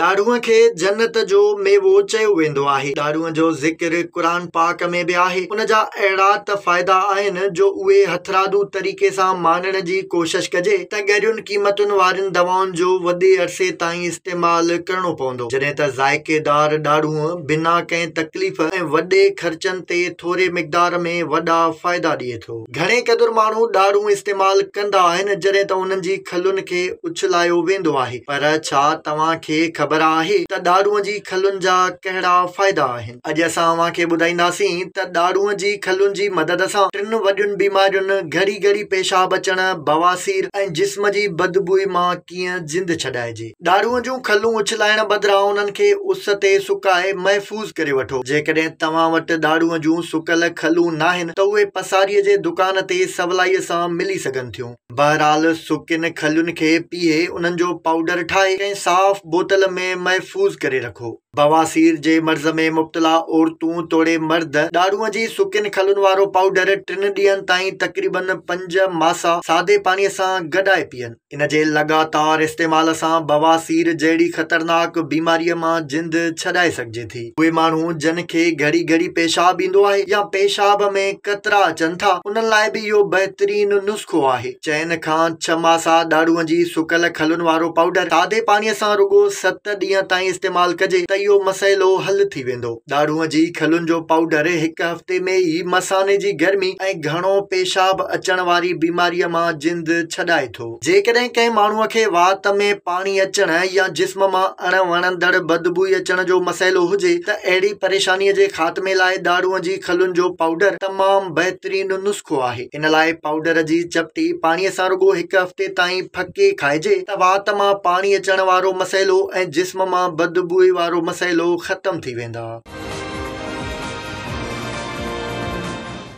ॾाढ़ूअ खे जन्नत जो मेवो चयो वेंदो आहे। ॾाढ़ूअ जो ज़िक्र क़ुरान पाक में बि आहे। उन जा अहिड़ा त फ़ाइदा आहिनि जो उहे हथरादू तरीक़े सां मानण जी कोशिश कजे त ॻरियुनि क़ीमतुनि वारियुनि दवाउनि जो वॾे अरसे ताईं इस्तेमालु करणो पवंदो, जॾहिं त ज़ाइकेदार ॾाढ़ूअ बिना कंहिं तकलीफ़ ऐं वॾे ख़र्चनि ते थोरे मिक़दार में वॾा फ़ाइदा ॾिए थो। घणे क़दुरु माण्हू ॾाढ़ूं इस्तेमालु कंदा आहिनि जॾहिं त उन्हनि जी खलुनि खे उछलायो वेंदो आहे, पर छा तव्हांखे ख़बर आहे त ॾाढ़ूअ जी खलुनि जा कहिड़ा फ़ाइदा आहिनि? अॼु असां तव्हांखे ॿुधाईंदासीं त ॾाढ़ूअ जी खलुनि जी मदद सां टिनि वॾियुनि बीमारियुनि घड़ी घड़ी पेशाब अचण, बवासीर ऐं जिस्म जी बदबूई मां कीअं जिंद छॾाइजे। ॾाढ़ूअ जूं खलूं उछलाइण बदिरां उन्हनि खे उस ते सुकाए महफ़ूज़ करे वठो। जेकॾहिं तव्हां वटि ॾाढ़ूअ जूं सुकल खलूं नाहिनि त उहे पसारीअ जे दुकान ते सवलाईअ सां मिली सघनि थियूं। बहरहाल, सुकिन खलुनि खे पीए उन्हनि जो पाउडर ठाहे कंहिं साफ़ बोतल में महफ़ूज़ करे रखो। बवासीर जे मर्ज़ में मुब्तला औरतूं तोड़े मर्द ॾाढ़ूअ जी सुकिन खलुनि वारो पाउडर 3 ॾींहंनि ताईं तक़रीबन 5 मासा सादे पाणीअ सां गॾाए पीअनि। इन जे लगातार इस्तेमाल सां बवासीर जहिड़ी ख़तरनाक बीमारीअ मां जिंद छॾाए सघिजे थी। उहे माण्हू जिन खे घड़ी घड़ी पेशाब ईंदो आहे या पेशाब में कतरा अचनि था, उन्हनि लाइ बि इहो बहितरीन नुस्ख़ो आहे। 4 खां 6 मासा ॾाढ़ूअ जी सुकल खलुनि वारो पाउडर सादे पाणीअ सां रुगो 7 ॾींहं ताईं इस्तेमालु कजे त इहो मसइलो हल थी वेंदो। ॾाढ़ूअ जी खलुनि जो पाउडर 1 हफ़्ते में ई मसाने जी गर्मी ऐं घणो पेशाब अचण वारी बीमारीअ मां जिंद छॾाए थो। जेकॾहिं कंहिं माण्हूअ खे वात में पाणी अचण या जिस्म मां अणवणंदड़ बदबूई अचण जो मसइलो हुजे त अहिड़ी परेशानीअ जे ख़ात्मे लाइ ॾाढ़ूअ जी खलुनि जो पाउडर तमामु बहितरीन नुस्ख़ो आहे। इन लाइ पाउडर जी चपटी पाणीअ सां रुगो 1 हफ़्ते ताईं फके खाइजे त वात मां पाणी अचण वारो मसइलो ऐं जिस्म मां बदबूई वारो मसइलो ख़तम थी वेंदा।